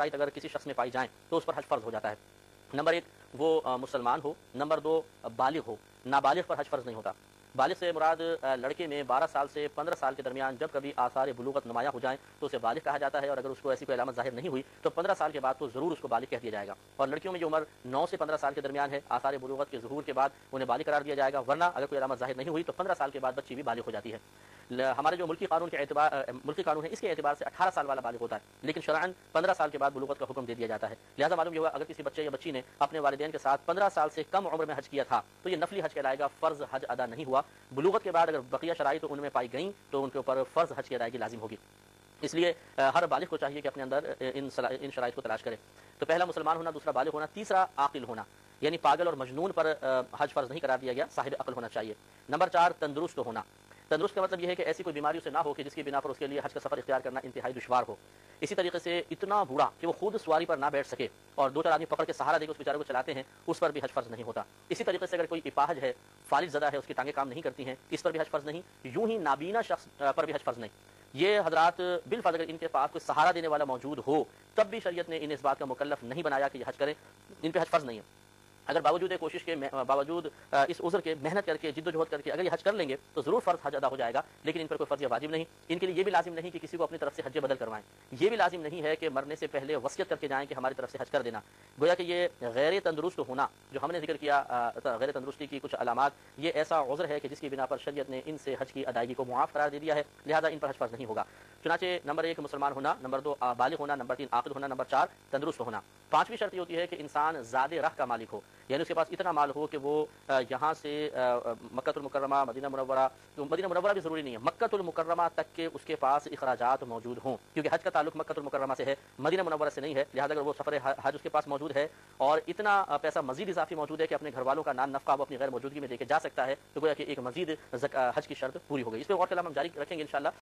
شرائط اگر کسی شخص میں پائی جائیں تو اس پر حج فرض ہو جاتا ہے۔ نمبر ایک وہ مسلمان ہو، نمبر دو بالغ ہو۔ نابالغ پر حج فرض نہیں ہوتا۔ بالغ سے مراد لڑکے میں 12 سال سے 15 سال کے درمیان جب کبھی آثار بلوغت نمایاں ہو جائیں تو اسے بالغ کہا جاتا ہے، اور اگر اس کو ایسی کوئی علامت ظاہر نہیں ہوئی تو 15 سال کے بعد تو ضرور اس کو بالغ کہہ دیا جائے گا۔ اور لڑکیوں میں جو عمر 9 سے 15 سال کے درمیان ہے، آثار بلوغت کے ظہور کے بعد انہیں بالغ قرار دیا جائے گا، ورنہ اگر کوئی علامت ظاہر نہیں ہوئی تو 15 سال کے بعد بچی بھی بالغ ہو جاتی ہے۔ ہمارے جو ملکی قانون ہے اس کے اعتبار سے 18 سال والا بالغ ہوتا ہے، لیکن شرعاً 15 سال کے بعد بلوغت کا حکم دے دیا جاتا ہے۔ لہٰذا معلوم یہ ہوا اگر کسی بچے یا بچی نے اپنے والدین کے ساتھ 15 سال سے کم عمر میں حج کیا تھا تو یہ نفلی حج کہلائے گا، فرض حج ادا نہیں ہوا۔ بلوغت کے بعد اگر بقیہ شرائط ان میں پائی گئیں تو ان کے اوپر فرض حج کی ادائیگی لازم ہوگی۔ اس لیے ہر بالغ کو چاہیے کہ اپنے اندر ان شرائط کو تلاش کرے۔ تو پہلا مسلمان ہونا، دوسرا بالغ ہونا، تیسرا عاقل ہونا، یعنی پاگل اور مجنون پر حج فرض نہیں قرار دیا گیا، صاحب عقل ہونا چاہیے۔ نمبر 4 تندرست ہونا۔ تندرست کا مطلب یہ ہے کہ ایسی کوئی بیماری اسے نہ ہو کہ جس کی بنا پر اس کے لیے حج کا سفر اختیار کرنا انتہائی دشوار ہو۔ اسی طریقے سے اتنا بوڑھا کہ وہ خود سواری پر نہ بیٹھ سکے اور دو چار آدمی پکڑ کے سہارا دے کے اس بیچارے کو چلاتے ہیں، اس پر بھی حج فرض نہیں ہوتا۔ اسی طریقے سے اگر کوئی اپاہج ہے، فالج زدہ ہے، اس کی ٹانگیں کام نہیں کرتی ہیں، اس پر بھی حج فرض نہیں۔ یوں ہی نابینا شخص پر بھی حج فرض نہیں۔ یہ حضرات بالفرض اگر ان کے پاس کوئی سہارا دینے والا موجود ہو تب بھی شریعت نے انہیں اس بات کا مکلف نہیں بنایا کہ یہ حج کریں، ان پہ حج فرض نہیں ہے۔ اگر باوجود کوشش کے باوجود اس عذر کے محنت کر کے جد و جہد کر کے اگر یہ حج کر لیں گے تو ضرور فرض حج ادا ہو جائے گا، لیکن ان پر کوئی فرض یا واجب نہیں۔ ان کے لیے یہ بھی لازم نہیں کہ کسی کو اپنی طرف سے حج بدل کروائیں، یہ بھی لازم نہیں ہے کہ مرنے سے پہلے وصیت کر کے جائیں کہ ہماری طرف سے حج کر دینا۔ گویا کہ یہ غیر تندرست ہونا جو ہم نے ذکر کیا، غیر تندرستی کی کچھ علامات، یہ ایسا عذر ہے کہ جس کی بنا پر شریعت نے ان سے حج کی ادائیگی کو معاف قرار دے دیا ہے، لہذا ان پر حج فرض نہیں ہوگا۔ چنانچہ نمبر 1 مسلمان ہونا، نمبر 2 بالغ ہونا، نمبر 3 عاقل ہونا، نمبر 4 تندرست ہونا۔ پانچویں شرط یہ ہوتی ہے کہ انسان زاد راہ کا مالک ہو، یعنی اس کے پاس اتنا مال ہو کہ وہ یہاں سے مکہ المکرمہ، مدینہ منورہ بھی ضروری نہیں ہے، مکہ المکرمہ تک کے اس کے پاس اخراجات موجود ہوں، کیونکہ حج کا تعلق مکہ المکرمہ سے ہے، مدینہ منورہ سے نہیں ہے۔ لہذا اگر وہ سفر حج اس کے پاس موجود ہے اور اتنا پیسہ مزید اضافی موجود ہے کہ اپنے گھر والوں کا نان نفقہ وہ اپنی غیر موجودگی میں دے کے جا سکتا ہے، تو گویا کہ ایک مزید حج کی شرط پوری ہو گئی۔ اس پہ غور کلام ہم جاری رکھیں گے انشاءاللہ۔